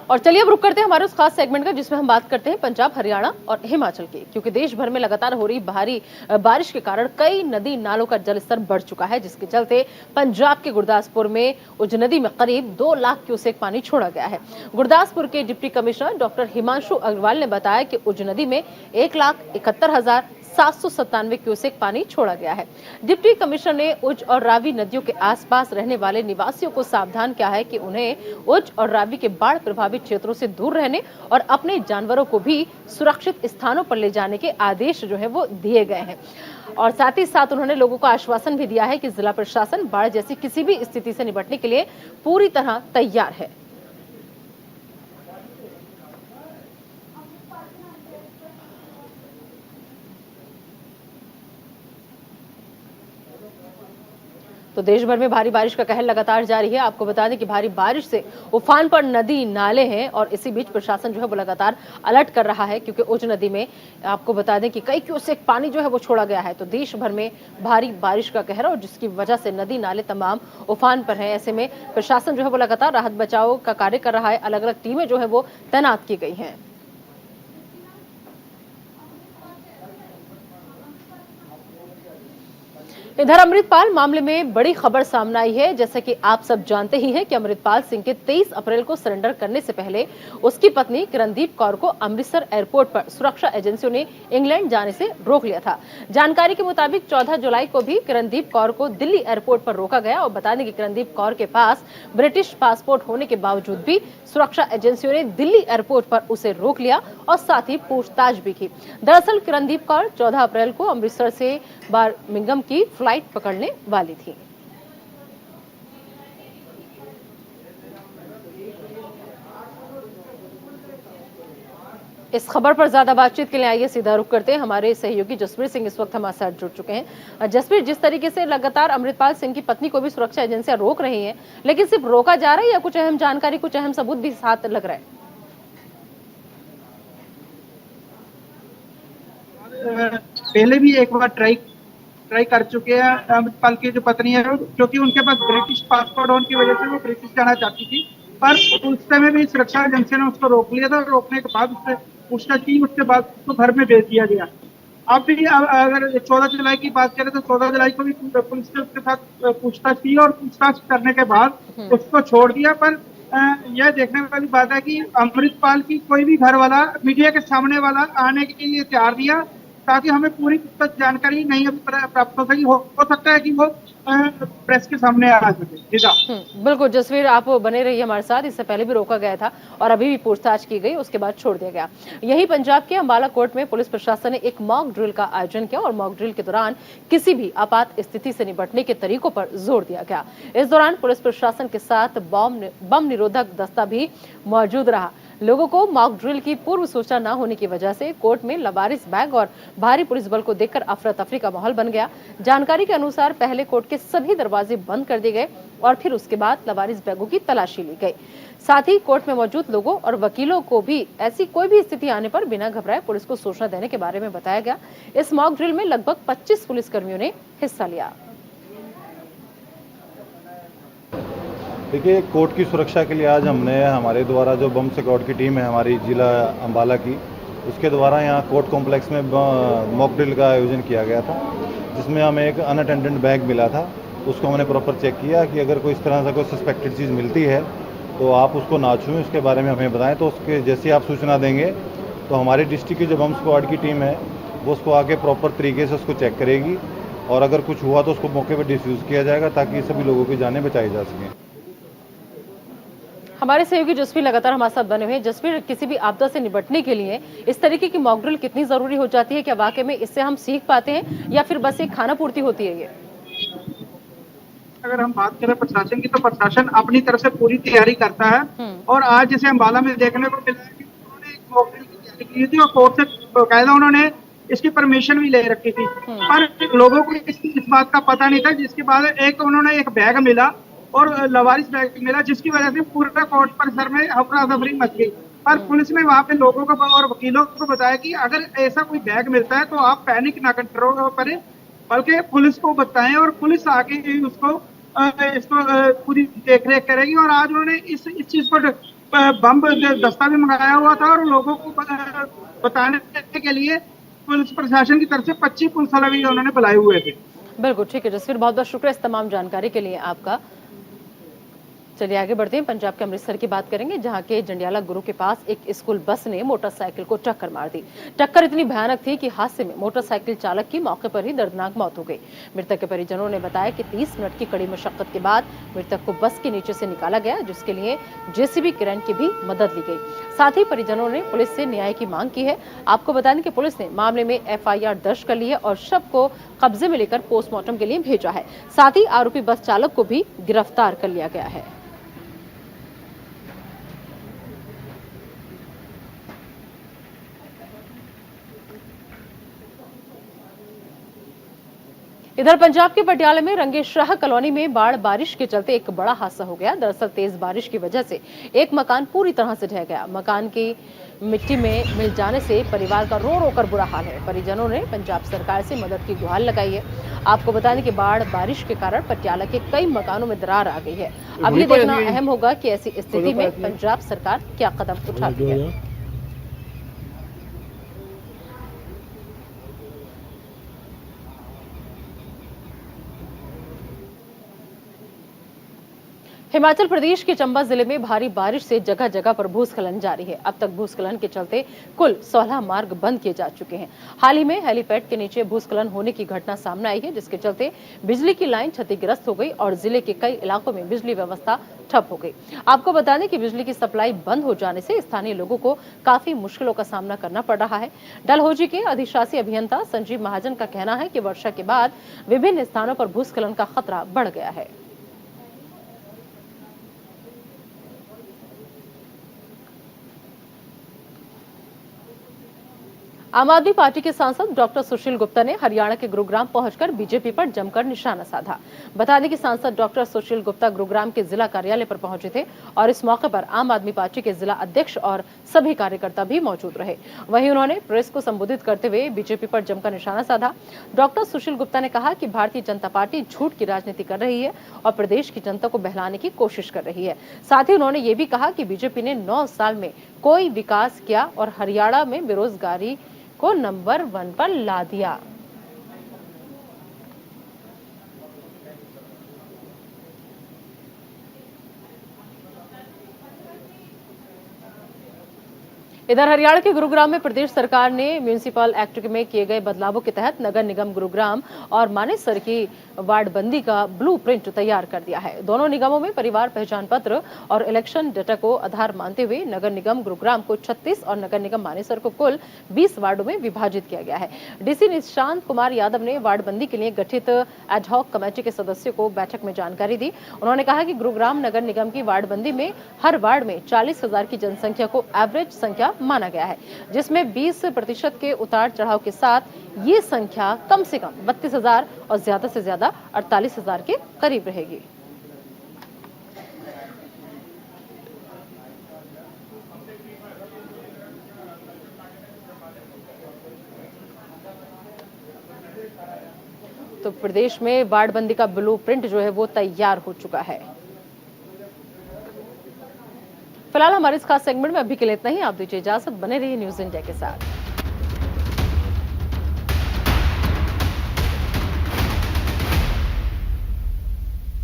और चलिए अब रुक करते हैं हमारे उस खास सेगमेंट का जिसमें हम बात करते हैं पंजाब, हरियाणा और हिमाचल की, क्योंकि देश भर में लगातार हो रही भारी बारिश के कारण कई नदी नालों का जलस्तर बढ़ चुका है, जिसके चलते पंजाब के गुरदासपुर में उज नदी में करीब 2 लाख क्यूसेक पानी छोड़ा गया है। गुरदासपुर के deputy commissioner doctor Himanshu Agarwal ने बताया कि उज नदी में 1,71,797 क्यूसेक पानी छोड़ा गया है। डिप्टी कमिश्नर ने उज और रावी नदियों के आसपास रहने वाले निवासियों को सावधान किया है कि उन्हें उज और रावी के बाढ़ प्रभावित क्षेत्रों से दूर रहने और अपने जानवरों को भी सुरक्षित स्थानों पर ले जाने के आदेश जो है वो दिए गए हैं। और साथ ही साथ उन्होंने लोगों को आश्वासन भी दिया है कि जिला प्रशासन बाढ़ जैसी किसी भी स्थिति से निपटने के लिए पूरी तरह तैयार है। तो देश भर में भारी बारिश का कहर लगातार जारी है। आपको बता दें कि भारी बारिश से उफान पर नदी नाले हैं और इसी बीच प्रशासन जो है वो लगातार अलर्ट कर रहा है, क्योंकि उज नदी में आपको बता दें कि कई क्यूसेक पानी जो है वो छोड़ा गया है। तो देश भर में भारी बारिश का कहर और जिसकी वजह से नदी नाले तमाम उफान पर हैं। ऐसे में प्रशासन जो है वो लगातार राहत बचाव का कार्य कर रहा है। अलग अलग टीमें जो है वो तैनात की गई हैं। इधर अमृतपाल मामले में बड़ी खबर सामने आई है। जैसा कि आप सब जानते ही हैं कि अमृतपाल सिंह के 23 अप्रैल को सरेंडर करने से पहले उसकी पत्नी किरणदीप कौर को अमृतसर एयरपोर्ट पर सुरक्षा एजेंसियों ने इंग्लैंड जाने से रोक लिया था। जानकारी के मुताबिक 14 जुलाई को भी किरणदीप कौर को दिल्ली एयरपोर्ट पर रोका गया और बता दें कि किरणदीप कौर के पास ब्रिटिश पासपोर्ट होने के बावजूद भी सुरक्षा एजेंसियों ने दिल्ली एयरपोर्ट पर उसे रोक लिया और साथ ही पूछताछ भी की। दरअसल किरणदीप कौर 14 अप्रैल को अमृतसर से बर्मिंघम की फ्लाइट पकड़ने वाली थी। इस खबर पर ज्यादा बातचीत के लिए आइए सीधा रुख करते हैं। हमारे सहयोगी जसवीर सिंह इस वक्त हमारे साथ जुड़ चुके हैं। जसवीर, जिस तरीके से लगातार अमृतपाल सिंह की पत्नी को भी सुरक्षा एजेंसियां रोक रही हैं, लेकिन सिर्फ रोका जा रहा है या कुछ अहम जानकारी, कुछ अहम सबूत भी साथ लग रहा है? पहले भी एक बार ट्राई कर चुके हैं अमृतपाल की जो पत्नी है, क्योंकि उनके पास ब्रिटिश पासपोर्ट होने की वजह से वो ब्रिटिश जाना चाहती थी, पर उस समय भी सुरक्षा एजेंसी ने उसको रोक लिया था। रोकने के बाद उससे पूछताछ की, उसके बाद उसको घर में भेज दिया गया। अब भी अगर 14 जुलाई की बात करें तो 14 जुलाई को भी पुलिस ने उसके साथ पूछताछ की और पूछताछ करने के बाद उसको छोड़ दिया। पर यह देखने वाली बात है कि अमृतपाल की कोई भी घर वाला, मीडिया के सामने वाला आने के लिए तैयार दिया, ताकि हमें पूरी जानकारी नहीं प्राप्त हो सकी। हो सकता है कि वो प्रेस के सामने आ सके। बिल्कुल जसवीर, आप बने रहिए हमारे साथ। इससे पहले भी रोका गया था और अभी भी पूछताछ की गई, उसके बाद छोड़ दिया गया। यही पंजाब के अंबाला कोर्ट में पुलिस प्रशासन ने एक मॉक ड्रिल का आयोजन किया और मॉक ड्रिल के दौरान किसी भी आपात स्थिति से निपटने के तरीकों पर जोर दिया गया। इस दौरान पुलिस प्रशासन के साथ बम निरोधक दस्ता भी मौजूद रहा। लोगों को मॉक ड्रिल की पूर्व सूचना न होने की वजह से कोर्ट में लवारिस बैग और भारी पुलिस बल को देखकर अफरा तफरी का माहौल बन गया। जानकारी के अनुसार पहले कोर्ट के सभी दरवाजे बंद कर दिए गए और फिर उसके बाद लवारिस बैगों की तलाशी ली गई। साथ ही कोर्ट में मौजूद लोगों और वकीलों को भी ऐसी कोई भी स्थिति आने पर बिना घबराए पुलिस को सूचना देने के बारे में बताया गया। इस मॉक ड्रिल में लगभग 25 पुलिसकर्मियों ने हिस्सा लिया। देखिए, कोर्ट की सुरक्षा के लिए आज हमने हमारे द्वारा जो बम स्क्वाड की टीम है हमारी जिला अंबाला की, उसके द्वारा यहाँ कोर्ट कॉम्प्लेक्स में मॉक ड्रिल का आयोजन किया गया था, जिसमें हमें एक अनअटेंडेड बैग मिला था। उसको हमने प्रॉपर चेक किया कि अगर कोई इस तरह से कोई सस्पेक्टेड चीज़ मिलती है तो आप उसको ना छुएं, उसके बारे में हमें बताएं। तो उसके जैसे आप सूचना देंगे तो हमारी डिस्ट्रिक्ट की जो बम स्क्वाड की टीम है वो उसको आके प्रॉपर तरीके से उसको चेक करेगी और अगर कुछ हुआ तो उसको मौके पर डिफ्यूज़ किया जाएगा ताकि सभी लोगों की जानें बचाई जा सकें। हमारे सहयोगी जसवीर लगातार हमारे साथ बने हुए हैं। जसवीर, किसी भी आपदा से निपटने के लिए इस तरीके की मॉक ड्रिल कितनी जरूरी हो जाती है? क्या वाकई में इससे हम सीख पाते हैं या फिर बस एक खाना पूर्ति होती है ये? अगर हम बात करें प्रशासन की, तो प्रशासन अपनी तरफ से पूरी तैयारी करता है और आज जैसे अंबाला में देखने को मिला है कि उन्होंने एक मॉक ड्रिल की तैयारी की थी और कोर्ट से बाकायदा उन्होंने इसकी परमिशन भी ले रखी थी, पर लोगों को इस बात का पता नहीं था। जिसके बाद उन्होंने एक बैग मिला और लवारिस बैग मिला, जिसकी वजह से पूरा कोर्ट परिसर में अफरा तफरी मच गई। पर पुलिस ने वहां पे लोगों को और वकीलों को बताया कि अगर ऐसा कोई बैग मिलता है तो आप पैनिक ना करें, बल्कि पुलिस को बताएं और पुलिस आके उसको इसको पूरी देखरेख करेगी। और आज उन्होंने इस चीज पर बम दस्ता भी मंगाया हुआ था और लोगों को बताने के लिए पुलिस प्रशासन की तरफ से 25 पुलिस वाले भी उन्होंने बुलाए हुए थे। बिल्कुल ठीक है जसवीर, बहुत बहुत शुक्रिया इस तमाम जानकारी के लिए आपका। चलिए आगे बढ़ते हैं, पंजाब के अमृतसर की बात करेंगे, जहां के जंडियाला गुरु के पास एक स्कूल बस ने मोटरसाइकिल को टक्कर मार दी। टक्कर इतनी भयानक थी कि हादसे में मोटरसाइकिल चालक की मौके पर ही दर्दनाक मौत हो गई। मृतक के परिजनों ने बताया कि 30 मिनट की कड़ी मशक्कत के बाद मृतक को बस के नीचे से निकाला गया, जिसके लिए जेसीबी क्रेन की भी मदद ली गई। साथ ही परिजनों ने पुलिस से न्याय की मांग की है। आपको बता दें कि पुलिस ने मामले में FIR दर्ज कर ली है और शव को कब्जे में लेकर पोस्टमार्टम के लिए भेजा है। साथ ही आरोपी बस चालक को भी गिरफ्तार कर लिया गया है। इधर पंजाब के पटियाला में रंगे शाह कॉलोनी में बाढ़ बारिश के चलते एक बड़ा हादसा हो गया। दरअसल तेज बारिश की वजह से एक मकान पूरी तरह से ढह गया। मकान की मिट्टी में मिल जाने से परिवार का रो रो कर बुरा हाल है। परिजनों ने पंजाब सरकार से मदद की गुहार लगाई है। आपको बता दें कि बाढ़ बारिश के कारण पटियाला के कई मकानों में दरार आ गई है। अब ये देखना अहम होगा कि ऐसी स्थिति में पंजाब सरकार क्या कदम उठाती है। हिमाचल प्रदेश के चंबा जिले में भारी बारिश से जगह जगह पर भूस्खलन जारी है। अब तक भूस्खलन के चलते कुल 16 मार्ग बंद किए जा चुके हैं। हाल ही में हेलीपैड के नीचे भूस्खलन होने की घटना सामने आई है, जिसके चलते बिजली की लाइन क्षतिग्रस्त हो गई और जिले के कई इलाकों में बिजली व्यवस्था ठप हो गई। आपको बता दें कि बिजली की सप्लाई बंद हो जाने से स्थानीय लोगों को काफी मुश्किलों का सामना करना पड़ रहा है। डलहौजी के अधिशासी अभियंता संजीव महाजन का कहना है कि वर्षा के बाद विभिन्न स्थानों पर भूस्खलन का खतरा बढ़ गया है। आम आदमी पार्टी के सांसद डॉक्टर सुशील गुप्ता ने हरियाणा के गुरुग्राम पहुंचकर बीजेपी पर जमकर निशाना साधा। बता दें कि सांसद डॉक्टर सुशील गुप्ता गुरुग्राम के जिला कार्यालय पर पहुंचे थे और इस मौके पर आम आदमी पार्टी के जिला अध्यक्ष और सभी कार्यकर्ता भी मौजूद रहे। वहीं उन्होंने प्रेस को संबोधित करते हुए बीजेपी पर जमकर निशाना साधा। डॉक्टर सुशील गुप्ता ने कहा कि भारतीय जनता पार्टी झूठ की राजनीति कर रही है और प्रदेश की जनता को बहलाने की कोशिश कर रही है। साथ ही उन्होंने ये भी कहा कि बीजेपी ने 9 साल में कोई विकास किया और हरियाणा में बेरोजगारी को नंबर 1 पर ला दिया। इधर हरियाणा के गुरुग्राम में प्रदेश सरकार ने म्यूनिसिपल एक्ट में किए गए बदलावों के तहत नगर निगम गुरुग्राम और मानेसर की वार्डबंदी का ब्लूप्रिंट तैयार कर दिया है। दोनों निगमों में परिवार पहचान पत्र और इलेक्शन डेटा को आधार मानते हुए नगर निगम गुरुग्राम को 36 और नगर निगम मानेसर को कुल 20 वार्डों में विभाजित किया गया है। डीसी निशांत कुमार यादव ने वार्डबंदी के लिए गठित एडहॉक कमेटी के सदस्यों को बैठक में जानकारी दी। उन्होंने कहा कि गुरुग्राम नगर निगम की वार्डबंदी में हर वार्ड में 40,000 की जनसंख्या को एवरेज संख्या माना गया है, जिसमें 20% के उतार चढ़ाव के साथ ये संख्या कम से कम 32,000 और ज्यादा से ज्यादा 48,000 के करीब रहेगी। तो प्रदेश में वार्डबंदी का ब्लूप्रिंट जो है वो तैयार हो चुका है। फिलहाल हमारे इस खास सेगमेंट में अभी के लिए इतना ही। आप दीजिए इजाजत, बने रहिए न्यूज़ इंडिया के साथ।